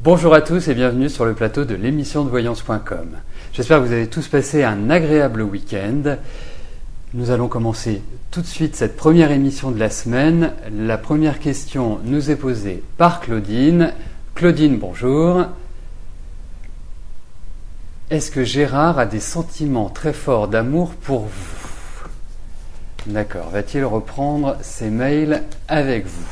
Bonjour à tous et bienvenue sur le plateau de l'émission de voyance.com. J'espère que vous avez tous passé un agréable week-end. Nous allons commencer tout de suite cette première émission de la semaine. La première question nous est posée par Claudine. Claudine, bonjour. Est-ce que Gérard a des sentiments très forts d'amour pour vous? D'accord. Va-t-il reprendre ses mails avec vous?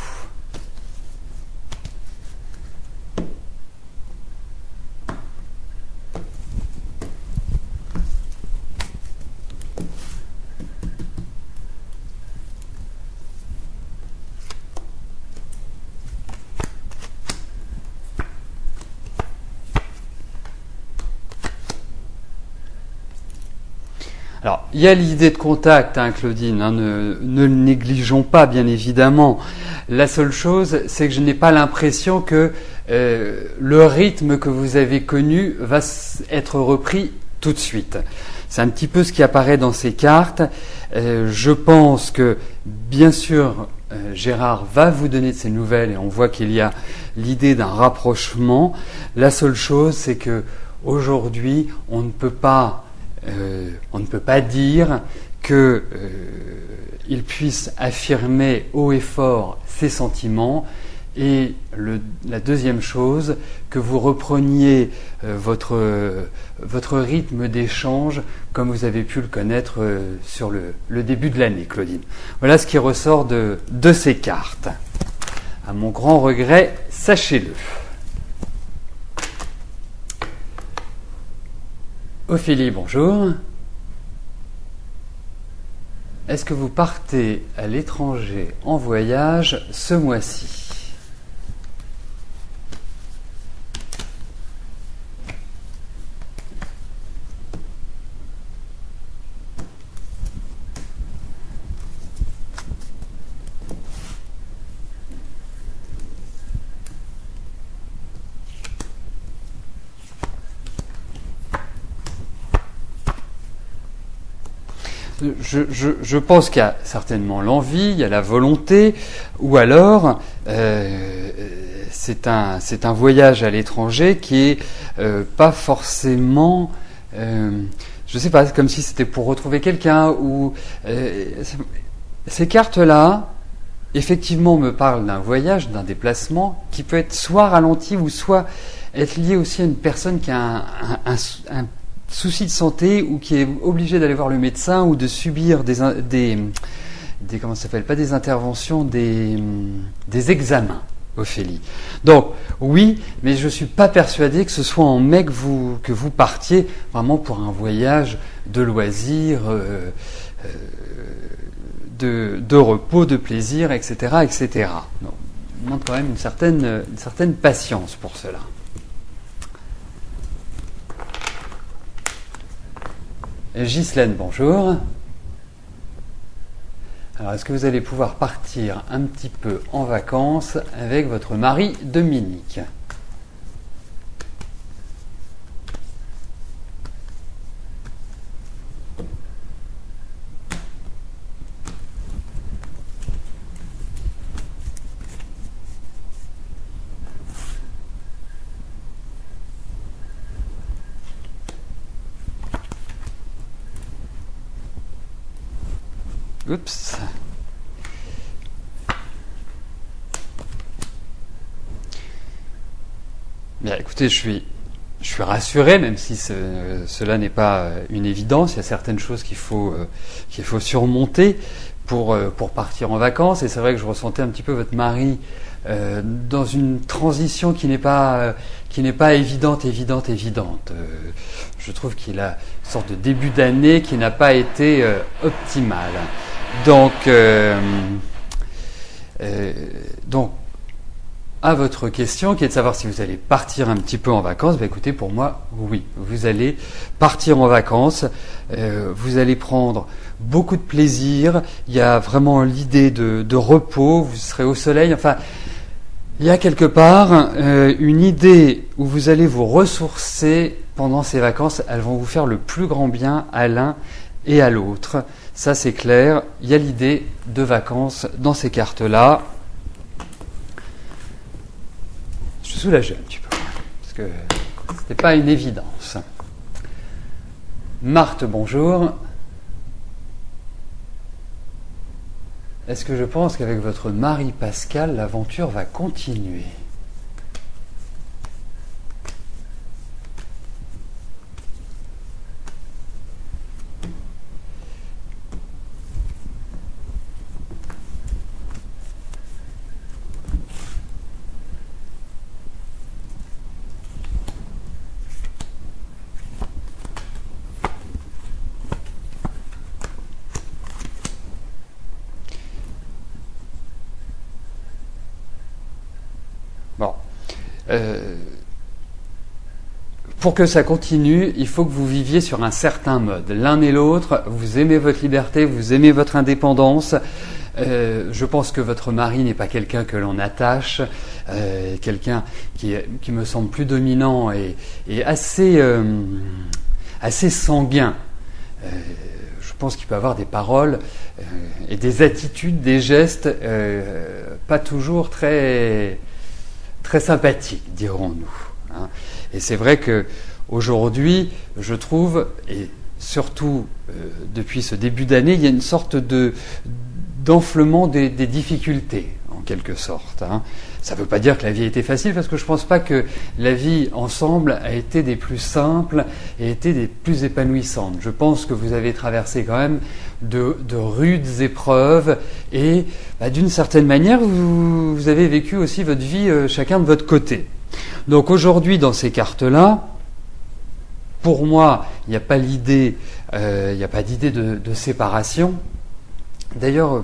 Alors, il y a l'idée de contact, Claudine, ne le négligeons pas, bien évidemment. La seule chose, c'est que je n'ai pas l'impression que le rythme que vous avez connu va être repris tout de suite. C'est un petit peu ce qui apparaît dans ces cartes. Je pense que, bien sûr, Gérard va vous donner de ses nouvelles et on voit qu'il y a l'idée d'un rapprochement. La seule chose, c'est que aujourd'hui, on ne peut pas dire qu'il puisse affirmer haut et fort ses sentiments. Et la deuxième chose, que vous repreniez votre rythme d'échange comme vous avez pu le connaître sur le début de l'année, Claudine. Voilà ce qui ressort de ces cartes. À mon grand regret, sachez-le. Ophélie, bonjour. Est-ce que vous partez à l'étranger en voyage ce mois-ci? Je pense qu'il y a certainement l'envie, il y a la volonté, ou alors c'est un voyage à l'étranger qui est pas forcément, je sais pas, comme si c'était pour retrouver quelqu'un, ou ces cartes-là, effectivement, me parlent d'un voyage, d'un déplacement qui peut être soit ralenti ou soit être lié aussi à une personne qui a un souci de santé ou qui est obligé d'aller voir le médecin ou de subir des comment ça s'appelle, pas des interventions, des examens, Ophélie. Donc oui, mais je suis pas persuadé que ce soit en mai que vous partiez vraiment pour un voyage de loisirs, de repos, de plaisir, etc., etc. Donc, on demande quand même une certaine patience pour cela. Ghislaine, bonjour. Alors, est-ce que vous allez pouvoir partir un petit peu en vacances avec votre mari Dominique? Oups. Bien, écoutez, je suis rassuré, même si cela n'est pas une évidence. Il y a certaines choses qu'il faut surmonter pour partir en vacances. Et c'est vrai que je ressentais un petit peu votre mari dans une transition qui n'est pas évidente. Je trouve qu'il a une sorte de début d'année qui n'a pas été optimal. Donc, à votre question, qui est de savoir si vous allez partir un petit peu en vacances, écoutez, pour moi, oui, vous allez partir en vacances, vous allez prendre beaucoup de plaisir, il y a vraiment l'idée de repos, vous serez au soleil, enfin, il y a quelque part une idée où vous allez vous ressourcer pendant ces vacances, elles vont vous faire le plus grand bien à l'un et à l'autre. Ça, c'est clair. Il y a l'idée de vacances dans ces cartes-là. Je suis soulagé un petit peu. que ce n'était pas une évidence. Marthe, bonjour. Est-ce que je pense qu'avec votre mari Pascal, l'aventure va continuer ? Bon. Pour que ça continue, il faut que vous viviez sur un certain mode. L'un et l'autre, vous aimez votre liberté, vous aimez votre indépendance. Je pense que votre mari n'est pas quelqu'un que l'on attache, quelqu'un qui me semble plus dominant et assez sanguin. Je pense qu'il peut avoir des paroles et des attitudes, des gestes pas toujours très sympathique, dirons-nous. Hein. Et c'est vrai que aujourd'hui, je trouve, et surtout depuis ce début d'année, il y a une sorte d'enflement des difficultés, en quelque sorte. Hein. Ça ne veut pas dire que la vie a été facile, parce que je ne pense pas que la vie ensemble a été des plus simples et été des plus épanouissantes. Je pense que vous avez traversé quand même de rudes épreuves et d'une certaine manière, vous avez vécu aussi votre vie chacun de votre côté. Donc aujourd'hui, dans ces cartes-là, pour moi, il n'y a pas d'idée de séparation. D'ailleurs,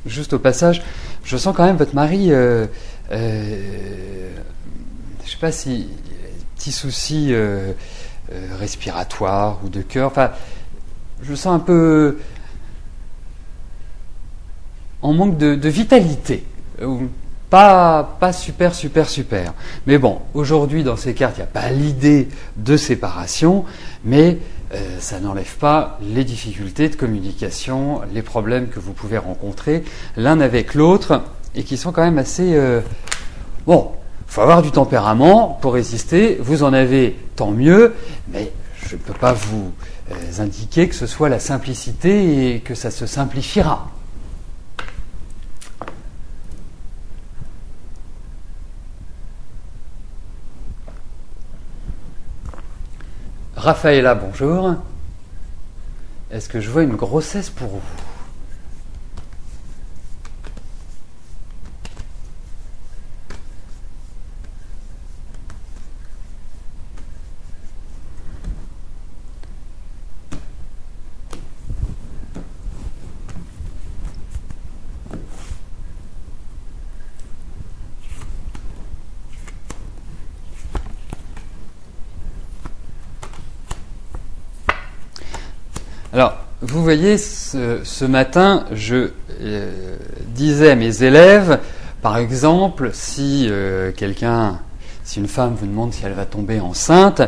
juste au passage, je sens quand même votre mari, je ne sais pas si petit souci respiratoire ou de cœur. Enfin, je le sens un peu en manque de vitalité. Pas super. Mais bon, aujourd'hui, dans ces cartes, il n'y a pas l'idée de séparation, mais ça n'enlève pas les difficultés de communication, les problèmes que vous pouvez rencontrer l'un avec l'autre, et qui sont quand même assez... Bon, il faut avoir du tempérament pour résister, vous en avez, tant mieux, mais je ne peux pas vous indiquer que ce soit la simplicité et que ça se simplifiera. Raphaëlla, bonjour. Est-ce que je vois une grossesse pour vous ? Alors, vous voyez, ce matin, je disais à mes élèves, par exemple, si une femme vous demande si elle va tomber enceinte,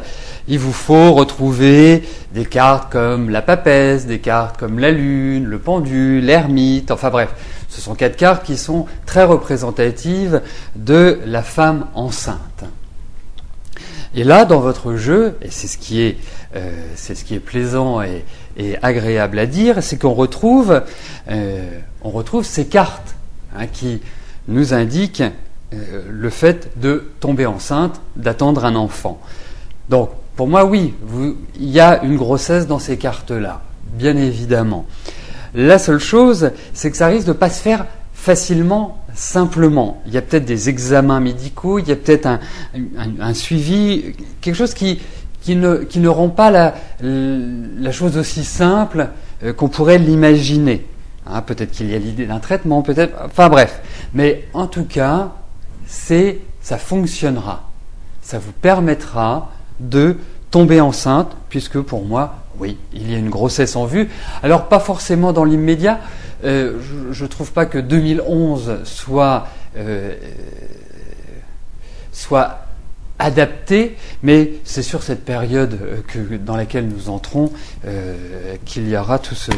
il vous faut retrouver des cartes comme la papesse, des cartes comme la lune, le pendule, l'ermite, enfin bref, ce sont 4 cartes qui sont très représentatives de la femme enceinte. Et là, dans votre jeu, et c'est ce qui est plaisant et agréable à dire, c'est qu'on retrouve ces cartes qui nous indiquent le fait de tomber enceinte, d'attendre un enfant. Donc, pour moi, oui, il y a une grossesse dans ces cartes-là, bien évidemment. La seule chose, c'est que ça risque de ne pas se faire facilement, simplement. Il y a peut-être des examens médicaux, il y a peut-être un suivi, quelque chose qui ne rend pas la chose aussi simple qu'on pourrait l'imaginer. Hein, peut-être qu'il y a l'idée d'un traitement, peut-être... Enfin bref. Mais en tout cas, ça fonctionnera. Ça vous permettra de tomber enceinte, puisque pour moi, oui, il y a une grossesse en vue. Alors pas forcément dans l'immédiat. Je ne trouve pas que 2011 soit adapté, mais c'est sur cette période dans laquelle nous entrons qu'il y aura toutes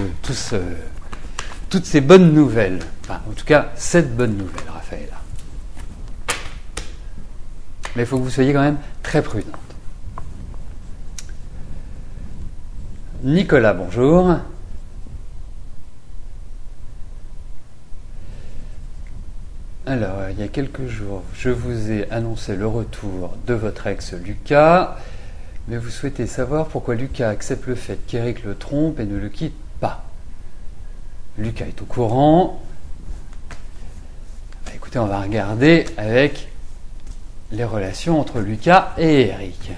ces bonnes nouvelles. Enfin, en tout cas, cette bonne nouvelle, Raphaëlla. Mais il faut que vous soyez quand même très prudente. Nicolas, bonjour. Alors, il y a quelques jours, je vous ai annoncé le retour de votre ex Lucas, mais vous souhaitez savoir pourquoi Lucas accepte le fait qu'Éric le trompe et ne le quitte pas. Lucas est au courant. Écoutez, on va regarder avec les relations entre Lucas et Éric.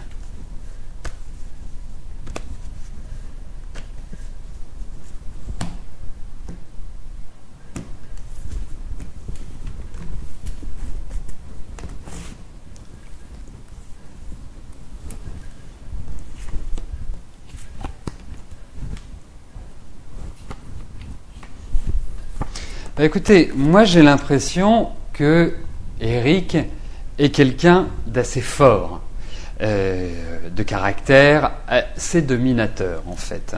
Écoutez, moi j'ai l'impression que Éric est quelqu'un d'assez fort, de caractère, assez dominateur en fait.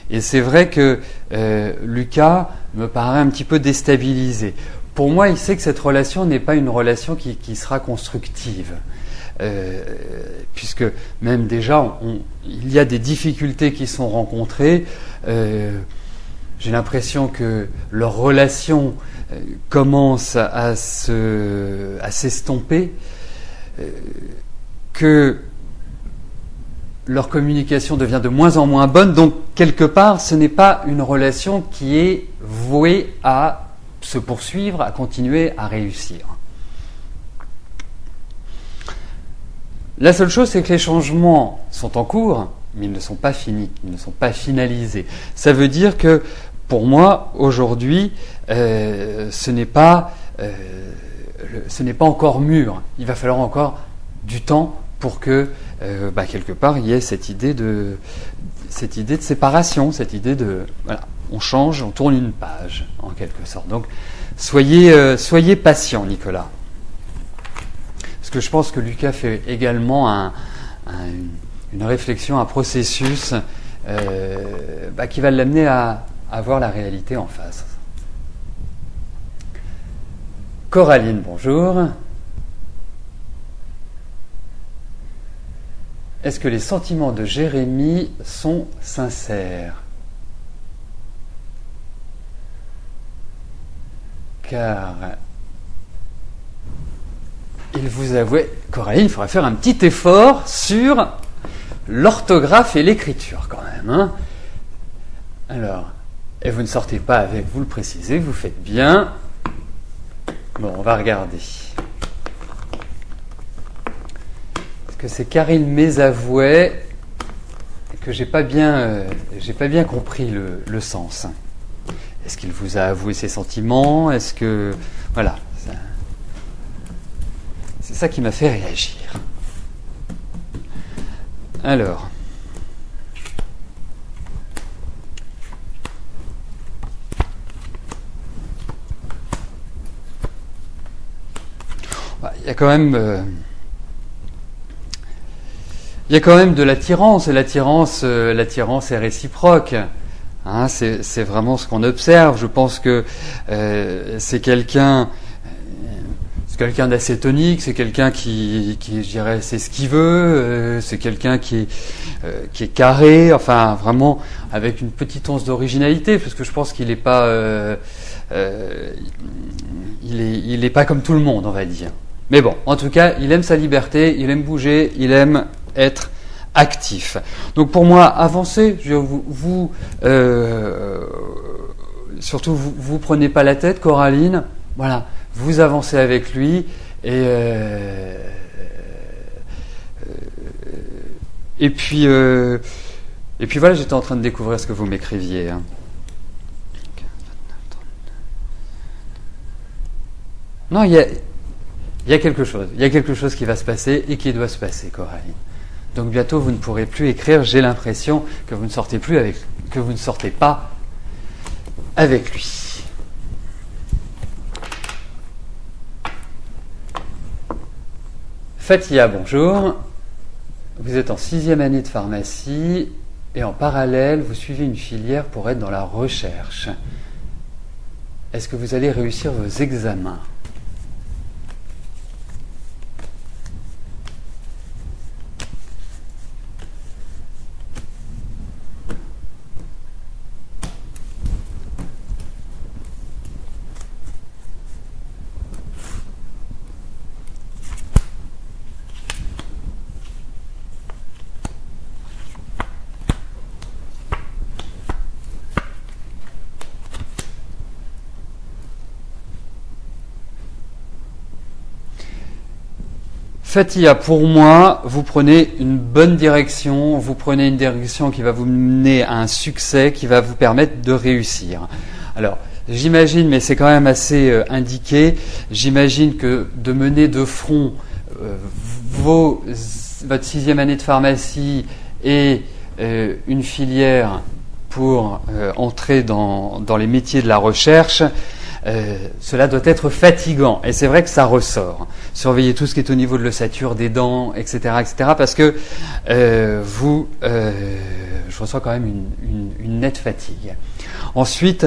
Et c'est vrai que Lucas me paraît un petit peu déstabilisé. Pour moi, il sait que cette relation n'est pas une relation qui sera constructive. Puisque même déjà, il y a des difficultés qui sont rencontrées. J'ai l'impression que leur relation commence à s'estomper, que leur communication devient de moins en moins bonne, donc quelque part ce n'est pas une relation qui est vouée à se poursuivre, à continuer à réussir. La seule chose, c'est que les changements sont en cours, mais ils ne sont pas finis, ils ne sont pas finalisés. Ça veut dire que pour moi, aujourd'hui, ce n'est pas encore mûr. Il va falloir encore du temps pour que, quelque part, il y ait cette idée de séparation, cette idée de, voilà, on change, on tourne une page, en quelque sorte. Donc, soyez patient, Nicolas. Parce que je pense que Lucas fait également une réflexion, un processus qui va l'amener à voir la réalité en face. Coraline, bonjour. Est-ce que les sentiments de Jérémy sont sincères? Car il vous avouait, Coraline, il faudrait faire un petit effort sur l'orthographe et l'écriture quand même. Hein. Alors, et vous ne sortez pas avec, vous le précisez, vous faites bien. Bon, on va regarder. Parce que c'est Karine Mésavouet que j'ai pas bien compris le sens. Est-ce qu'il vous a avoué ses sentiments? Est-ce que... Voilà. C'est ça qui m'a fait réagir. Alors... Il y a quand même de l'attirance, et l'attirance est réciproque. Hein, c'est vraiment ce qu'on observe. Je pense que c'est quelqu'un d'assez tonique, c'est quelqu'un qui je dirais, c'est ce qu'il veut, c'est quelqu'un qui est carré, enfin vraiment avec une petite once d'originalité, parce que je pense qu'il n'est pas il est pas comme tout le monde, on va dire. Mais bon, en tout cas, il aime sa liberté, il aime bouger, il aime être actif. Donc pour moi, avancez. Surtout, vous prenez pas la tête, Coraline. Voilà, vous avancez avec lui et puis voilà, j'étais en train de découvrir ce que vous m'écriviez. Hein. Non, il y a quelque chose. Il y a quelque chose qui va se passer et qui doit se passer, Coraline. Donc bientôt, vous ne pourrez plus écrire. J'ai l'impression que vous ne sortez pas avec lui. Fatia, bonjour. Vous êtes en 6e année de pharmacie et en parallèle, vous suivez une filière pour être dans la recherche. Est-ce que vous allez réussir vos examens ? Fatia, pour moi, vous prenez une bonne direction, vous prenez une direction qui va vous mener à un succès, qui va vous permettre de réussir. Alors, j'imagine, mais c'est quand même assez indiqué, j'imagine que de mener de front votre 6e année de pharmacie et une filière pour entrer dans les métiers de la recherche, cela doit être fatigant. Et c'est vrai que ça ressort. Surveillez tout ce qui est au niveau de l'ossature, des dents, etc., parce que je ressens quand même une nette fatigue. Ensuite,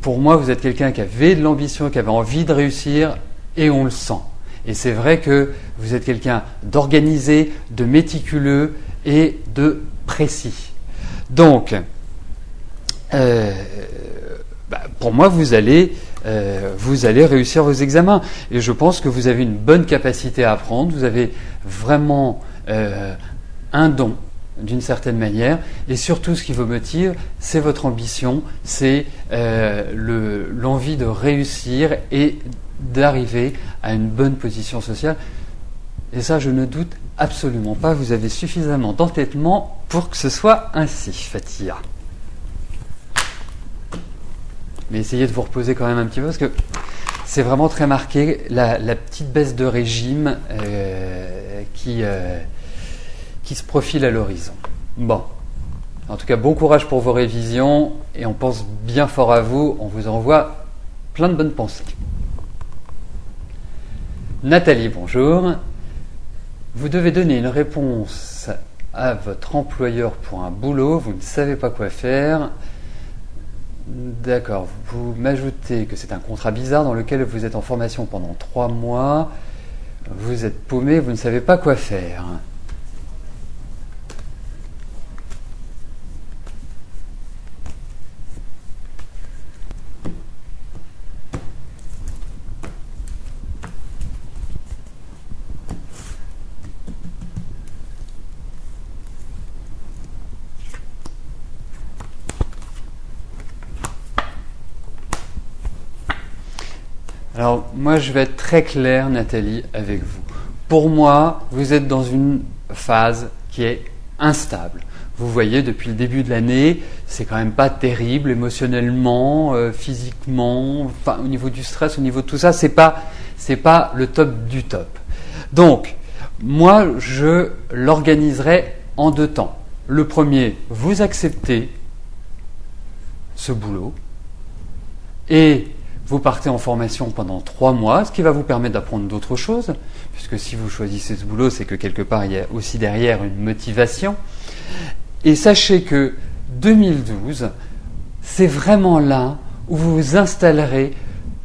pour moi, vous êtes quelqu'un qui avait de l'ambition, qui avait envie de réussir, et on le sent. Et c'est vrai que vous êtes quelqu'un d'organisé, de méticuleux et de précis. Donc, pour moi, vous allez réussir vos examens. Et je pense que vous avez une bonne capacité à apprendre. Vous avez vraiment un don, d'une certaine manière. Et surtout, ce qui vous motive, c'est votre ambition, c'est l'envie de réussir et d'arriver à une bonne position sociale. Et ça, je ne doute absolument pas. Vous avez suffisamment d'entêtement pour que ce soit ainsi, Fatia. Mais essayez de vous reposer quand même un petit peu, parce que c'est vraiment très marqué, la petite baisse de régime qui se profile à l'horizon. Bon. En tout cas, bon courage pour vos révisions, et on pense bien fort à vous, on vous envoie plein de bonnes pensées. Nathalie, bonjour. Vous devez donner une réponse à votre employeur pour un boulot, vous ne savez pas quoi faire. D'accord, vous m'ajoutez que c'est un contrat bizarre dans lequel vous êtes en formation pendant 3 mois, vous êtes paumé, vous ne savez pas quoi faire. Alors, moi, je vais être très clair, Nathalie, avec vous. Pour moi, vous êtes dans une phase qui est instable. Vous voyez, depuis le début de l'année, c'est quand même pas terrible émotionnellement, physiquement, enfin, au niveau du stress, au niveau de tout ça, c'est pas le top du top. Donc, moi, je l'organiserai en 2 temps. Le premier, vous acceptez ce boulot et vous partez en formation pendant 3 mois, ce qui va vous permettre d'apprendre d'autres choses, puisque si vous choisissez ce boulot, c'est que quelque part, il y a aussi derrière une motivation. Et sachez que 2012, c'est vraiment là où vous vous installerez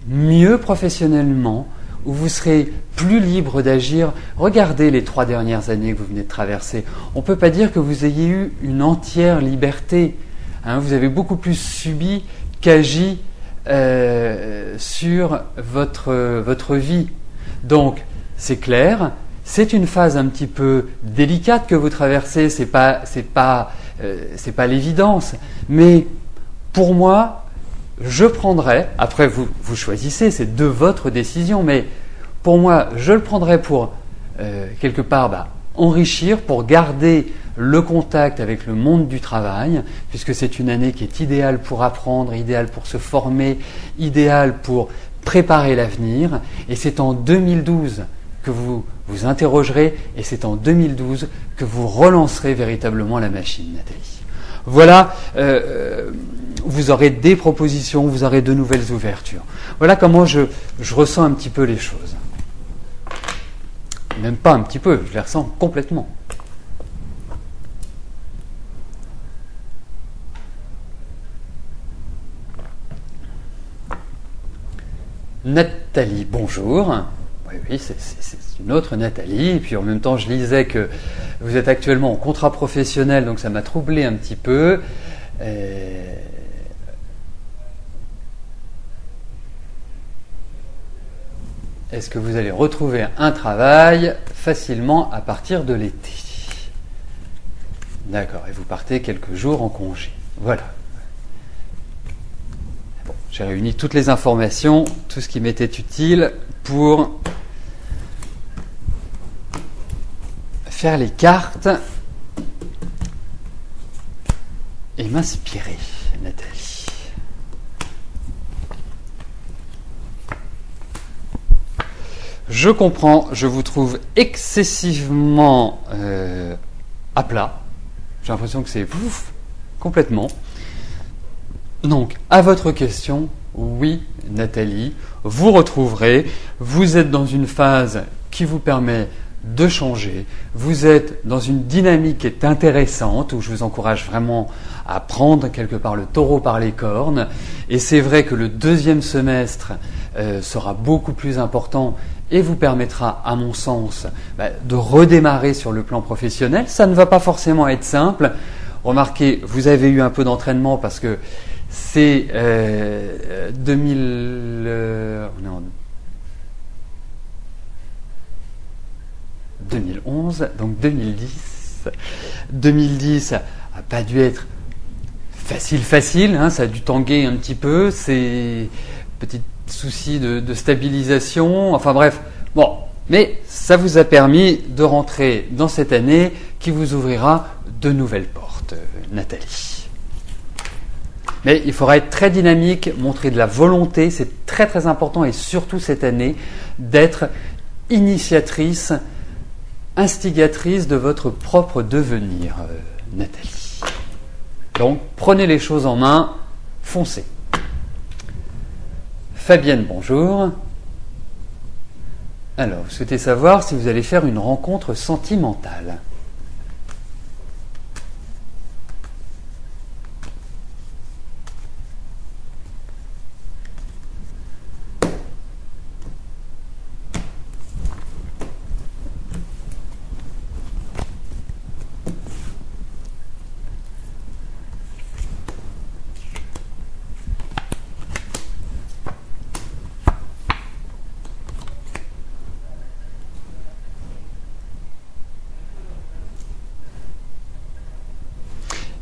mieux professionnellement, où vous serez plus libre d'agir. Regardez les 3 dernières années que vous venez de traverser. On ne peut pas dire que vous ayez eu une entière liberté. Vous avez beaucoup plus subi qu'agi sur votre vie. Donc, c'est clair, c'est une phase un petit peu délicate que vous traversez, c'est pas l'évidence, mais pour moi, je prendrais, après vous choisissez, c'est de votre décision, mais pour moi, je le prendrais pour quelque part enrichir, pour garder le contact avec le monde du travail, puisque c'est une année qui est idéale pour apprendre, idéale pour se former, idéale pour préparer l'avenir. Et c'est en 2012 que vous vous interrogerez, et c'est en 2012 que vous relancerez véritablement la machine, Nathalie. Voilà, vous aurez des propositions, vous aurez de nouvelles ouvertures. Voilà comment je ressens un petit peu les choses. Même pas un petit peu, je les ressens complètement. Nathalie, bonjour. Oui, c'est une autre Nathalie. Et puis en même temps, je lisais que vous êtes actuellement en contrat professionnel, donc ça m'a troublé un petit peu. Est-ce que vous allez retrouver un travail facilement à partir de l'été? D'accord, et vous partez quelques jours en congé. Voilà. Bon, j'ai réuni toutes les informations, tout ce qui m'était utile pour faire les cartes et m'inspirer, Nathalie. Je comprends, je vous trouve excessivement à plat. J'ai l'impression que c'est pouf, complètement. Donc, à votre question, oui, Nathalie, vous retrouverez. Vous êtes dans une phase qui vous permet de changer. Vous êtes dans une dynamique qui est intéressante, où je vous encourage vraiment à prendre quelque part le taureau par les cornes. Et c'est vrai que le deuxième semestre sera beaucoup plus important et vous permettra, à mon sens, de redémarrer sur le plan professionnel. Ça ne va pas forcément être simple. Remarquez, vous avez eu un peu d'entraînement parce que c'est 2011, donc 2010. 2010 n'a pas dû être facile, hein, ça a dû tanguer un petit peu, c'est petit souci de stabilisation, enfin bref, bon, mais ça vous a permis de rentrer dans cette année qui vous ouvrira de nouvelles portes, Nathalie. Mais il faudra être très dynamique, montrer de la volonté, c'est très très important, et surtout cette année, d'être initiatrice, instigatrice de votre propre devenir, Nathalie. Donc, prenez les choses en main, foncez. Fabienne, bonjour. Alors, vous souhaitez savoir si vous allez faire une rencontre sentimentale.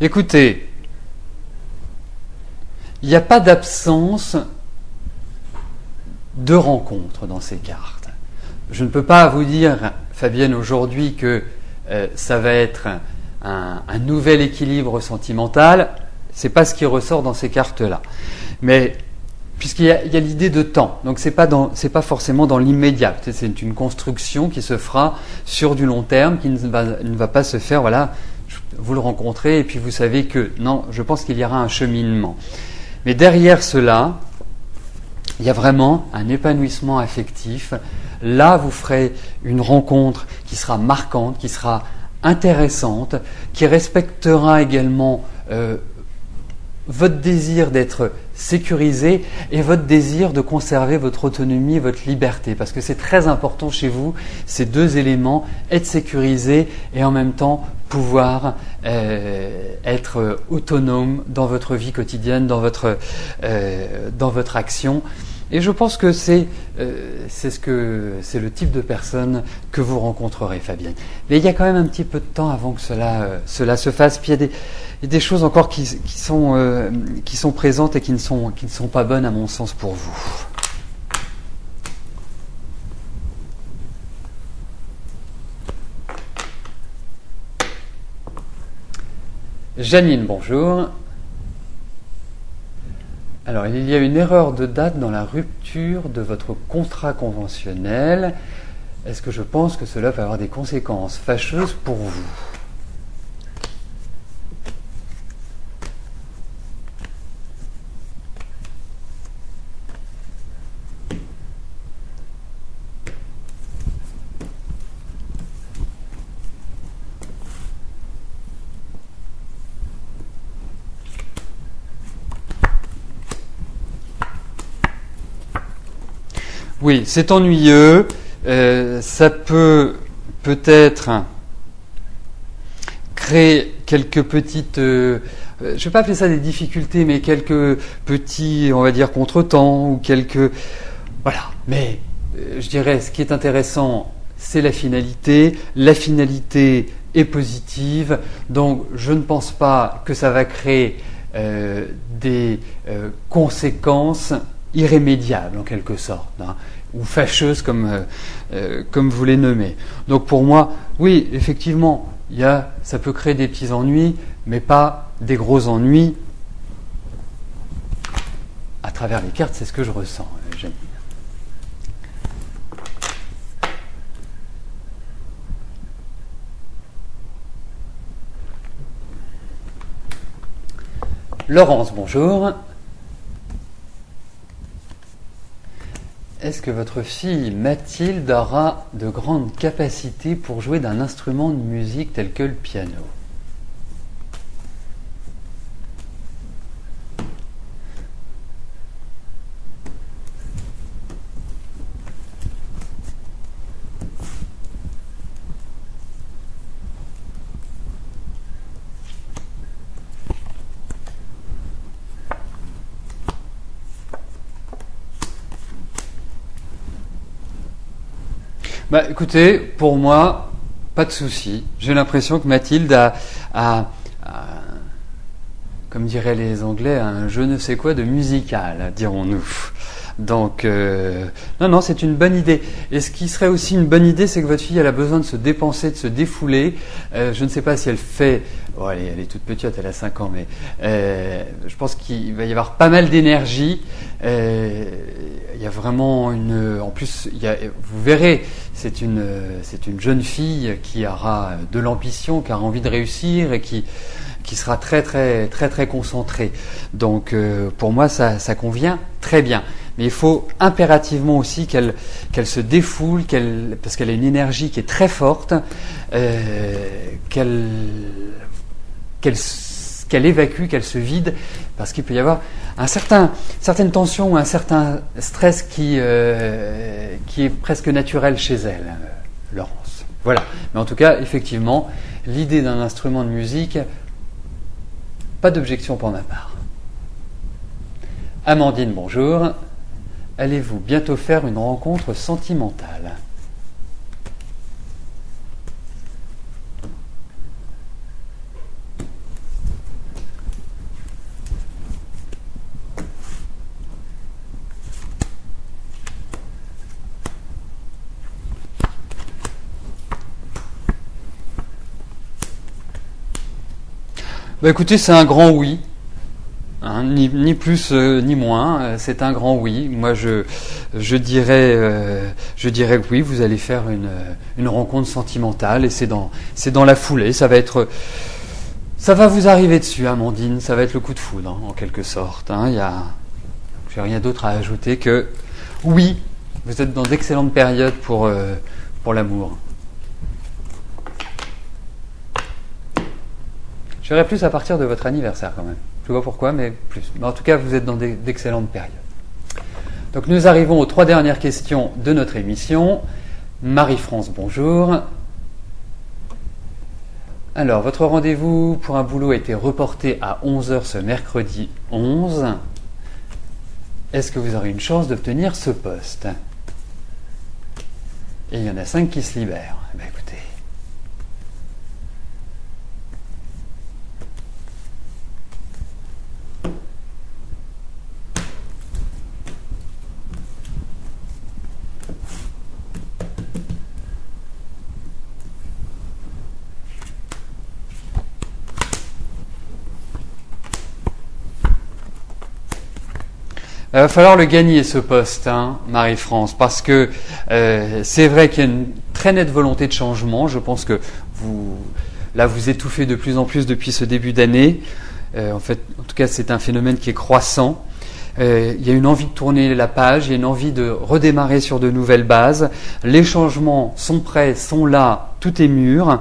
Écoutez, il n'y a pas d'absence de rencontre dans ces cartes. Je ne peux pas vous dire, Fabienne, aujourd'hui que ça va être un nouvel équilibre sentimental. C'est pas ce qui ressort dans ces cartes-là. Mais puisqu'il y a l'idée de temps, donc c'est pas forcément dans l'immédiat. C'est une construction qui se fera sur du long terme, qui ne va pas se faire, voilà. Vous le rencontrez et puis vous savez que non, je pense qu'il y aura un cheminement. Mais derrière cela, il y a vraiment un épanouissement affectif. Là, vous ferez une rencontre qui sera marquante, qui sera intéressante, qui respectera également votre désir d'être sécurisé et votre désir de conserver votre autonomie, votre liberté. Parce que c'est très important chez vous, ces deux éléments, être sécurisé et en même temps pouvoir être autonome dans votre vie quotidienne, dans votre action. Et je pense que c'est le type de personne que vous rencontrerez, Fabienne. Mais il y a quand même un petit peu de temps avant que cela se fasse. Puis il y a des choses encore qui sont présentes et qui ne sont pas bonnes à mon sens pour vous. Janine, bonjour. Alors, il y a une erreur de date dans la rupture de votre contrat conventionnel. Est-ce que je pense que cela peut avoir des conséquences fâcheuses pour vous ? Oui, c'est ennuyeux. Ça peut-être créer quelques petites, je ne vais pas appeler ça des difficultés, mais quelques petits, on va dire, contretemps ou quelques, voilà. Mais je dirais, ce qui est intéressant, c'est la finalité. La finalité est positive, donc je ne pense pas que ça va créer des conséquences irrémédiables en quelque sorte, hein. ou fâcheuse comme vous les nommez. Donc pour moi, oui, effectivement, ça peut créer des petits ennuis, mais pas des gros ennuis. À travers les cartes, c'est ce que je ressens, Janine. Laurence, bonjour. Est-ce que votre fille Mathilde aura de grandes capacités pour jouer d'un instrument de musique tel que le piano ? Bah, écoutez, pour moi, pas de souci. J'ai l'impression que Mathilde a, comme diraient les Anglais, un je ne sais quoi de musical, dirons-nous. Donc, non, c'est une bonne idée. Et ce qui serait aussi une bonne idée, c'est que votre fille, elle a besoin de se dépenser, de se défouler. Je ne sais pas si elle fait... Oh, elle est toute petite, elle a 5 ans, mais je pense qu'il va y avoir pas mal d'énergie. Il y a vraiment une... En plus, vous verrez, c'est une jeune fille qui aura de l'ambition, qui aura envie de réussir et qui sera très concentrée. Donc, pour moi, ça convient très bien. Mais il faut impérativement aussi qu'elle se défoule, parce qu'elle a une énergie qui est très forte, qu'elle évacue, qu'elle se vide, parce qu'il peut y avoir certaine tension ou un certain stress qui est presque naturel chez elle, Laurence. Voilà. Mais en tout cas, effectivement, l'idée d'un instrument de musique, pas d'objection pour ma part. Amandine, bonjour. Allez-vous bientôt faire une rencontre sentimentale ? Bah écoutez, c'est un grand oui. Ni plus ni moins, c'est un grand oui. Moi, je dirais oui. Vous allez faire une rencontre sentimentale et c'est dans la foulée. Ça va vous arriver dessus, Amandine. Ça va être le coup de foudre, en quelque sorte. J'ai rien d'autre à ajouter que oui. Vous êtes dans d'excellentes périodes pour l'amour. Je verrai plus à partir de votre anniversaire quand même. Je ne sais pas pourquoi, mais plus. Mais en tout cas, vous êtes dans d'excellentes périodes. Donc nous arrivons aux 3 dernières questions de notre émission. Marie-France, bonjour. Alors, votre rendez-vous pour un boulot a été reporté à 11h ce mercredi 11. Est-ce que vous aurez une chance d'obtenir ce poste ? Et il y en a 5 qui se libèrent. Eh bien, écoutez. Il va falloir le gagner ce poste, Marie-France, parce que c'est vrai qu'il y a une très nette volonté de changement. Je pense que vous étouffez de plus en plus depuis ce début d'année. En tout cas, c'est un phénomène qui est croissant. Il y a une envie de tourner la page, il y a une envie de redémarrer sur de nouvelles bases. Les changements sont prêts, sont là, tout est mûr.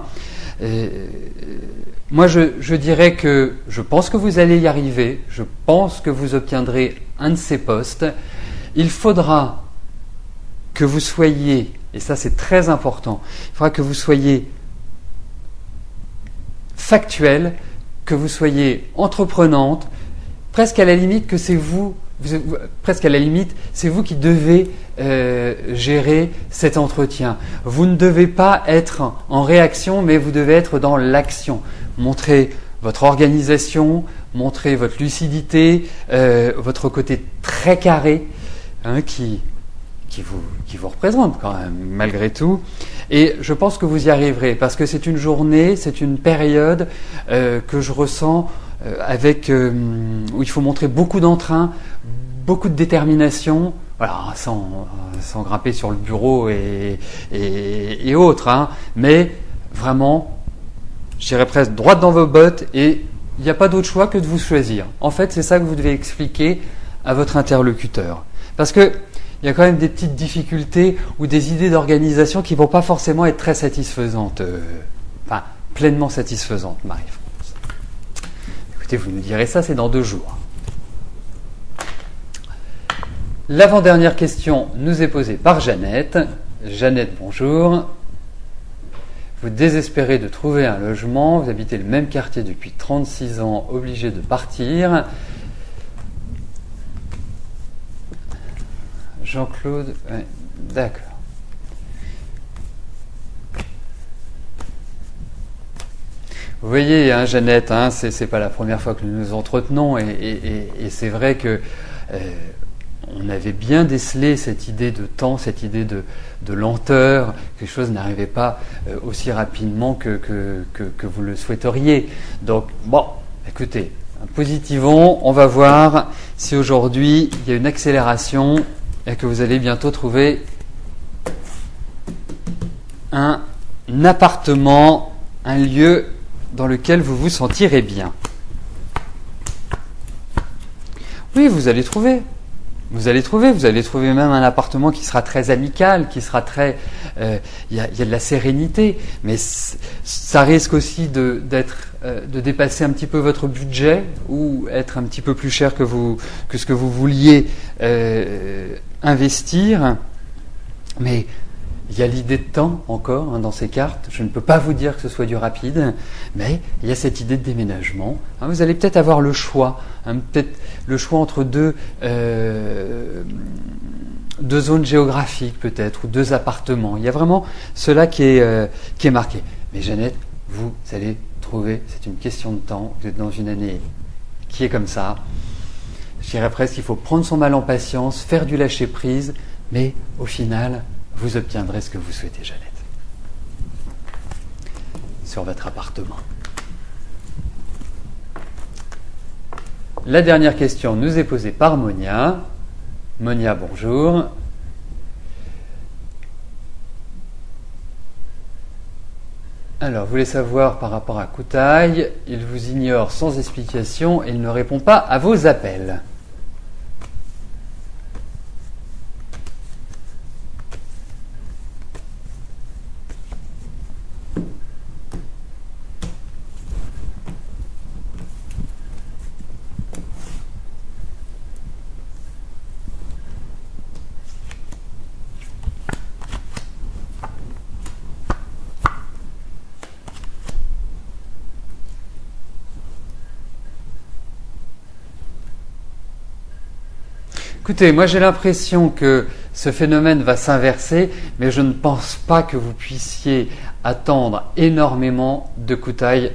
Moi, je dirais que je pense que vous allez y arriver. Je pense que vous obtiendrez un de ces postes. Il faudra que vous soyez, et ça c'est très important, il faudra que vous soyez factuel, que vous soyez entreprenante, presque à la limite que c'est vous qui devez gérer cet entretien. Vous ne devez pas être en réaction, mais vous devez être dans l'action. Montrez votre organisation, montrez votre lucidité, votre côté très carré, qui qui vous représente quand même, malgré tout. Et je pense que vous y arriverez, parce que c'est une journée, c'est une période que je ressens où il faut montrer beaucoup d'entrain, beaucoup de détermination, voilà, sans grimper sur le bureau et autres, hein, mais vraiment, je dirais presque droite dans vos bottes, et il n'y a pas d'autre choix que de vous choisir. En fait, c'est ça que vous devez expliquer à votre interlocuteur. Parce que il y a quand même des petites difficultés ou des idées d'organisation qui ne vont pas forcément être très satisfaisantes, pleinement satisfaisantes, Marie-France. Écoutez, vous nous direz ça, c'est dans 2 jours. L'avant-dernière question nous est posée par Jeannette. Jeannette, bonjour. Vous désespérez de trouver un logement, vous habitez le même quartier depuis 36 ans, obligé de partir. Jean-Claude, ouais, d'accord. Vous voyez, hein, Jeannette, hein, c'est pas la première fois que nous nous entretenons, et c'est vrai que on avait bien décelé cette idée de temps, cette idée de lenteur, que les choses n'arrivaient pas aussi rapidement que vous le souhaiteriez. Donc, bon, écoutez, positivons, on va voir si aujourd'hui il y a une accélération et que vous allez bientôt trouver un appartement, un lieu dans lequel vous vous sentirez bien. Oui, vous allez trouver. Vous allez trouver même un appartement qui sera très amical, qui sera très... Il y a de la sérénité, mais ça risque aussi de dépasser un petit peu votre budget ou être un petit peu plus cher que ce que vous vouliez investir. Mais il y a l'idée de temps encore, hein, dans ces cartes. Je ne peux pas vous dire que ce soit du rapide, mais il y a cette idée de déménagement. Hein, vous allez peut-être avoir le choix, hein, peut-être le choix entre deux zones géographiques peut-être, ou 2 appartements. Il y a vraiment cela qui est marqué. Mais Jeannette, vous allez trouver, c'est une question de temps, vous êtes dans une année qui est comme ça. Je dirais presque qu'il faut prendre son mal en patience, faire du lâcher-prise, mais au final, vous obtiendrez ce que vous souhaitez, Jeannette, sur votre appartement. La dernière question nous est posée par Monia. Monia, bonjour. Alors, vous voulez savoir par rapport à Koutaï, il vous ignore sans explication et il ne répond pas à vos appels. Écoutez, moi j'ai l'impression que ce phénomène va s'inverser, mais je ne pense pas que vous puissiez attendre énormément de Koutaï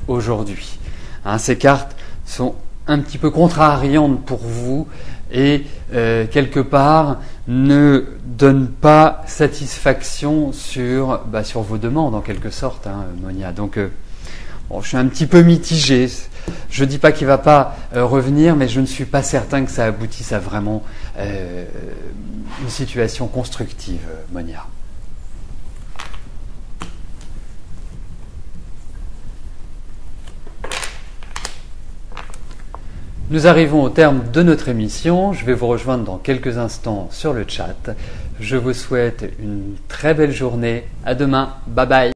aujourd'hui. Hein, ces cartes sont un petit peu contrariantes pour vous et quelque part ne donnent pas satisfaction sur vos demandes en quelque sorte, hein, Monia. Donc bon, je suis un petit peu mitigé. Je ne dis pas qu'il ne va pas revenir, mais je ne suis pas certain que ça aboutisse à vraiment une situation constructive, Monia. Nous arrivons au terme de notre émission. Je vais vous rejoindre dans quelques instants sur le chat. Je vous souhaite une très belle journée. À demain. Bye bye.